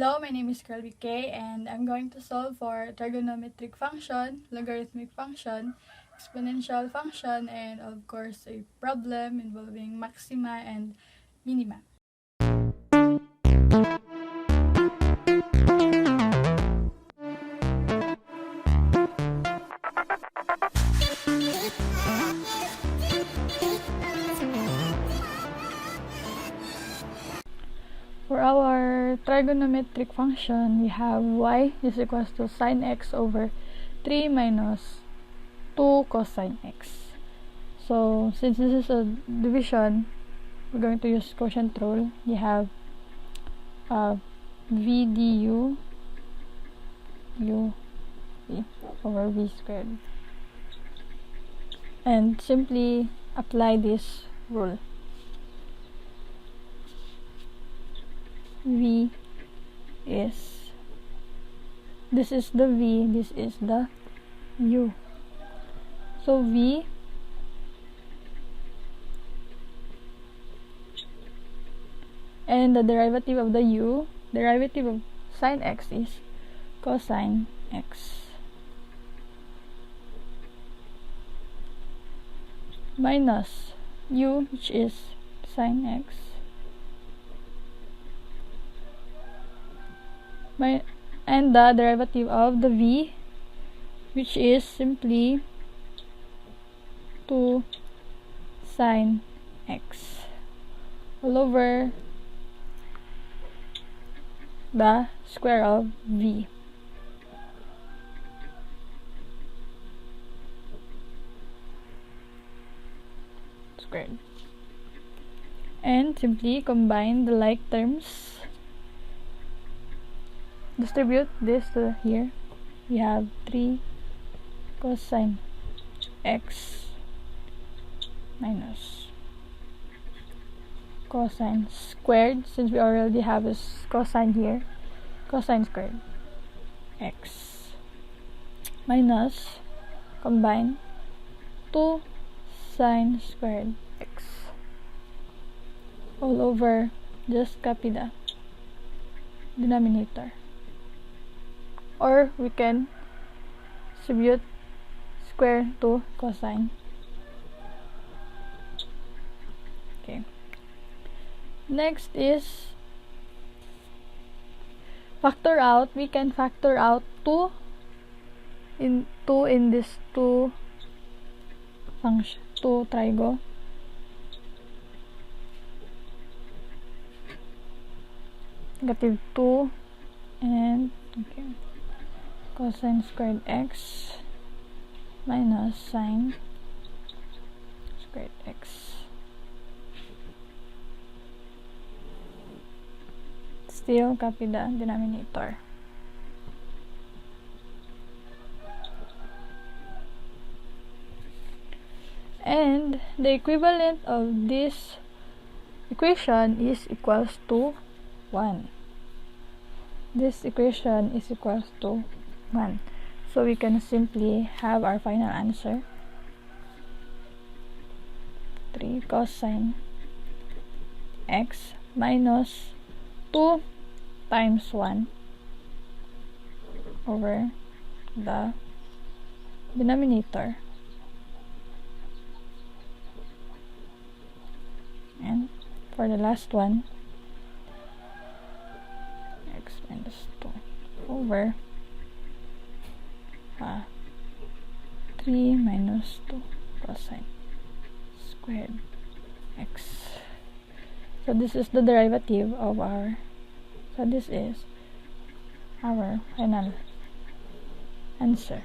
Hello, my name is Kirby K, and I'm going to solve for trigonometric function, logarithmic function, exponential function, and of course a problem involving maxima and minima. For our trigonometric function, we have y is equals to sine x over 3 minus 2 cosine x. So, since this is a division, we're going to use quotient rule. You have v du u v over v squared. And simply apply this rule. V is, this is the v, this is the u. So v and the derivative of the u, derivative of sine x is cosine x minus u, which is sine x, and the derivative of the v, which is simply 2 sine x all over the square of v. Squared. And simply combine the like terms. Distribute this to here. We have 3 cosine x minus cosine squared, since we already have a cosine here, cosine squared x minus combine 2 sine squared x all over, just copy the denominator, or we can distribute square to cosine. Okay. Next is factor out. We can factor out 2 in this 2 function, 2 trigo. Negative 2 and okay, cosine squared x minus sine squared x. Still copy the denominator. And the equivalent of this equation is equals to 1. This equation is equals to 1. So we can simply have our final answer. 3 cosine x minus 2 times 1 over the denominator, and for the last one, x minus 2 over 3 minus 2 cosine squared x. So this is the derivative of our, so this is our final answer.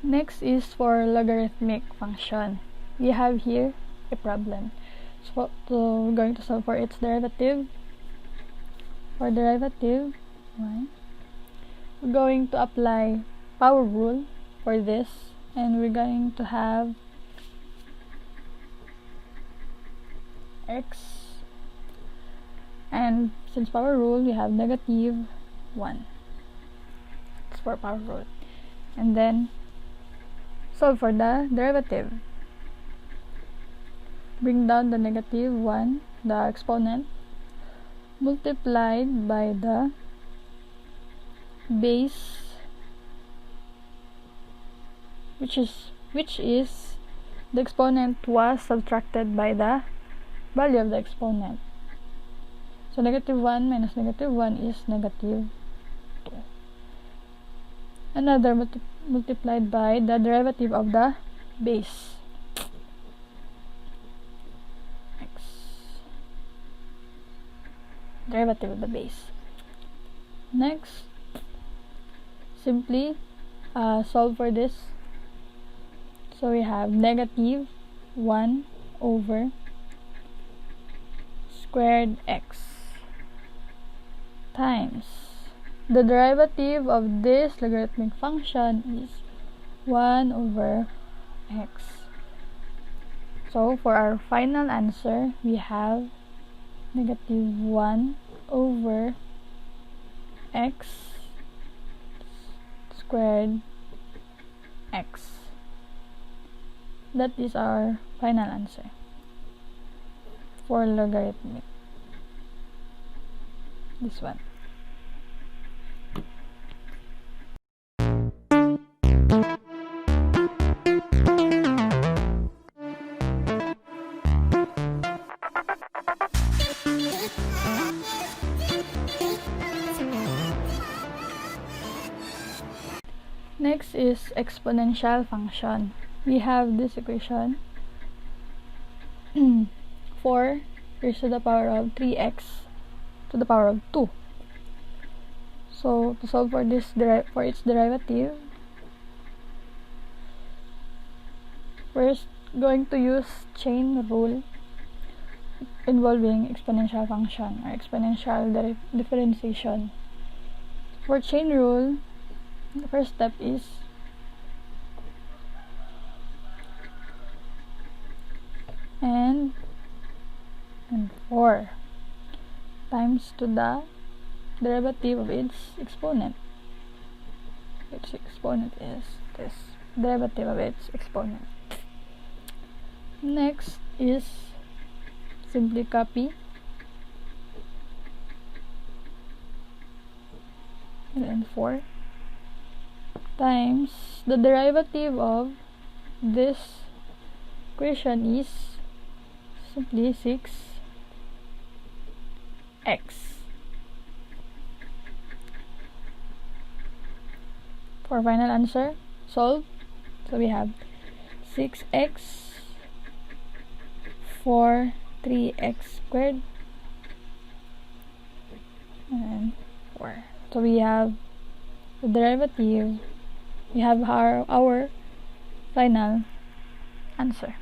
Next is for logarithmic function. We have here a problem. So we're going to solve for its derivative. For derivative, we're going to apply power rule for this, and we're going to have x And since power rule, we have negative 1. It's for power rule. And then solve for the derivative. Bring down the negative 1, the exponent, multiplied by the base, which is the exponent was subtracted by the value of the exponent. So negative 1 minus negative 1 is negative 2. Another multiplied by the derivative of the base, x, derivative of the base. Next, simply solve for this. So we have negative 1 over squared x times the derivative of this logarithmic function is 1 over x. So for our final answer, we have negative 1 over x squared x. That is our final answer for logarithmic. This one. Next is exponential function. We have this equation 4 raised to the power of 3x to the power of 2. So to solve for this for its derivative, we're going to use chain rule involving exponential function or exponential differentiation. For chain rule, the first step is and 4 times to the derivative of its exponent. Its exponent is this, derivative of its exponent. Next is simply copy and 4 times the derivative of this equation is simply 6x. For final answer, solve. So we have 6x for 3x squared and 4. So we have the derivative. We have our final answer.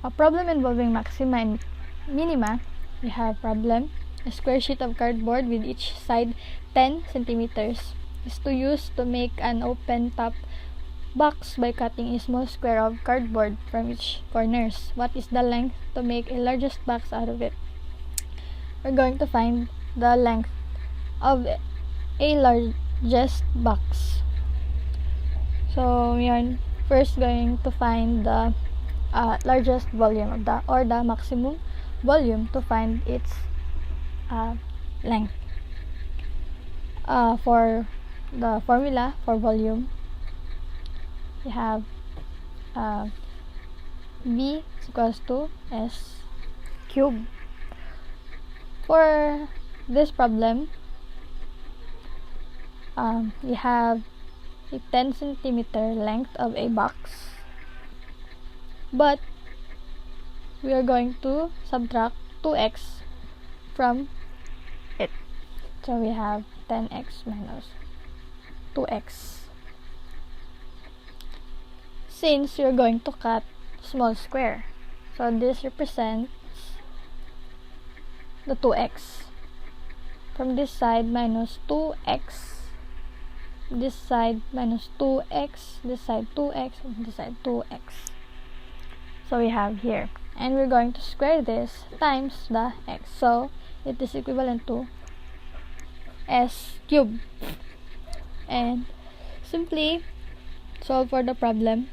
A problem involving maxima and minima. We have problem. A square sheet of cardboard with each side 10 centimeters is to use to make an open top box by cutting a small square of cardboard from each corners. What is the length to make a largest box out of it? We're going to find the length of a largest box. So we are first going to find the largest volume of the maximum volume to find its length. For the formula for volume, we have V is equals to S cubed. For this problem, we have a 10 centimeter length of a box, but we are going to subtract 2x from it. So we have 10x minus 2x. Since you're going to cut small square, so this represents the 2x. From this side, minus 2x. This side, minus 2x. This side, 2x. And this side, 2x. So we have here. And we're going to square this times the x. So it is equivalent to s cubed. And simply solve for the problem.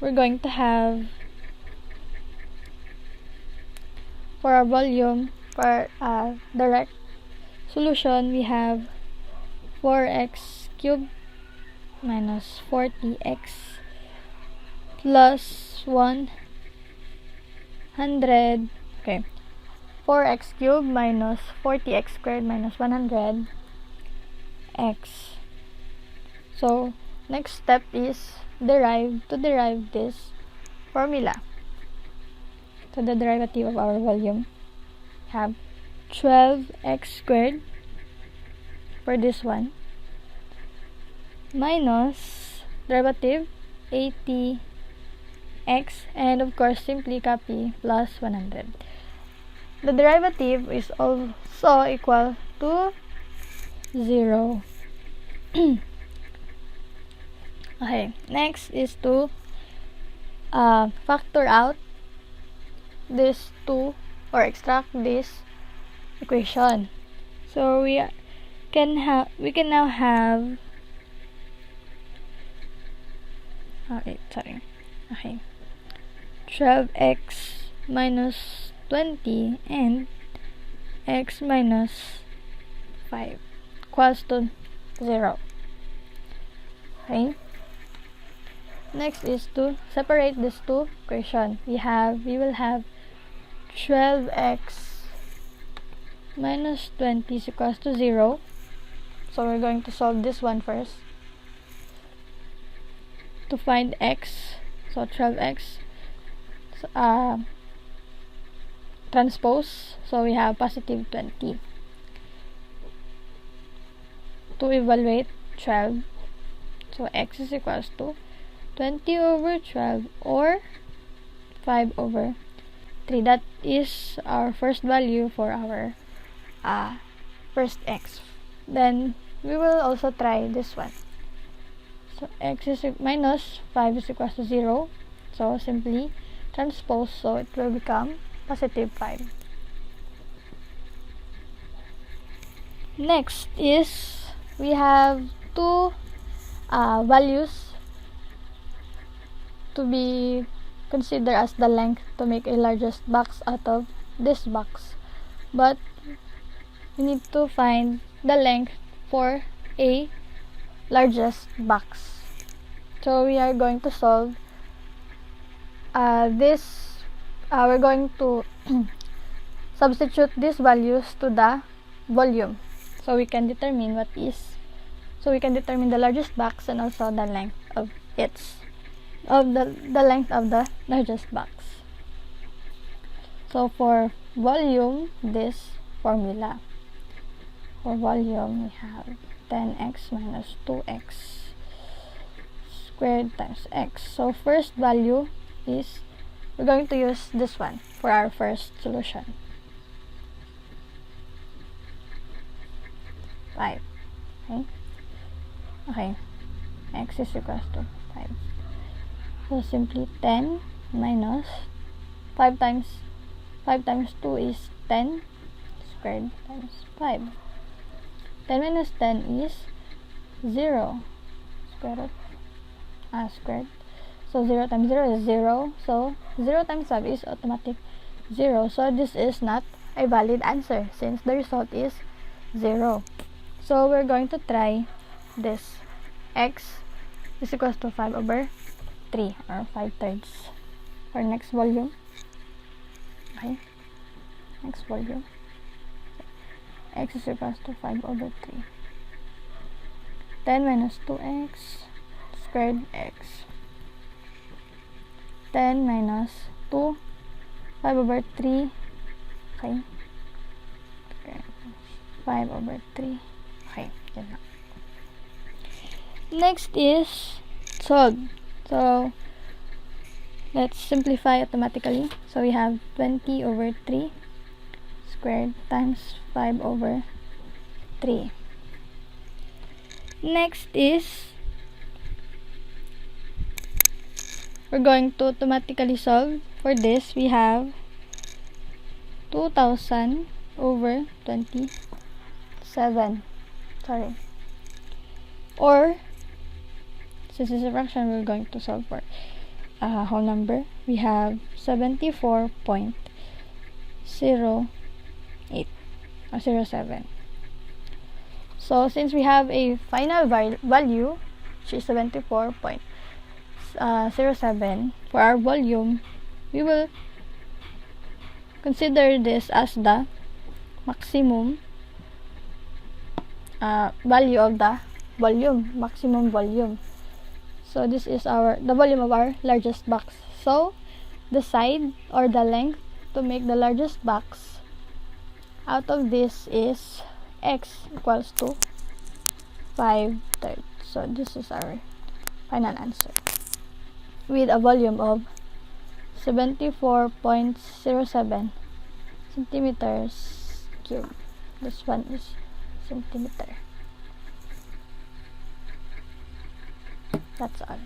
We're going to have, for our volume, for direct solution, we have 4x cubed minus 40x plus 100. Okay, 4x cubed minus 40x squared minus 100x. So next step is derive this formula. So the derivative of our volume, have 12x squared for this one minus derivative 80x, and of course simply copy plus 100. The derivative is also equal to 0. Okay, next is to factor out this two, or extract this equation. So we can now have okay 12x minus 20 and x minus 5 equals to 0. Okay, next is to separate these two equations. We will have 12x minus 20 is equals to 0. So we're going to solve this one first to find x. So 12x transpose, so we have positive 20. To evaluate 12, so x is equals to 20 over 12 or 5 over 3. That is our first value for our first x. Then we will also try this one. So x is minus 5 is equals to 0. So simply transpose, so it will become positive 5. Next is we have two values to be considered as the length to make a largest box out of this box, but we need to find the length for a largest box. So we are going to solve this. We're going to substitute these values to the volume, so we can determine the largest box and also the length of the length of the largest box. So for volume, this formula. For volume, we have 10x minus 2x squared times x. So first value is, we're going to use this one for our first solution. 5. Okay. X is equals to 5. So simply 10 minus 5 times 2 is 10 squared times 5. 10 minus 10 is 0 squared. So 0 times 0 is 0. So 0 times 5 is automatic 0. So this is not a valid answer since the result is 0. So we're going to try this. X is equals to 5 over 3 or 5/3 for next volume. Okay, next volume. X is equals to 5 over 3. 10 minus 2x squared x. 10 minus 2, 5 over 3. Okay. 5 over 3. Okay, yun na. Next is solve. So let's simplify automatically. So we have 20 over 3. squared times 5 over 3. Next is, we're going to automatically solve. For this, we have 2000 over 27. Or, since it's a fraction, we're going to solve for a whole number. We have 74.08 or 07. So, since we have a final value, which is 74.07 for our volume, we will consider this as the maximum value of the volume, maximum volume. So this is the volume of our largest box. So the side or the length to make the largest box out of this is x equals to 5/3. So this is our final answer with a volume of 74.07 centimeters cubed. This one is centimeter. That's all.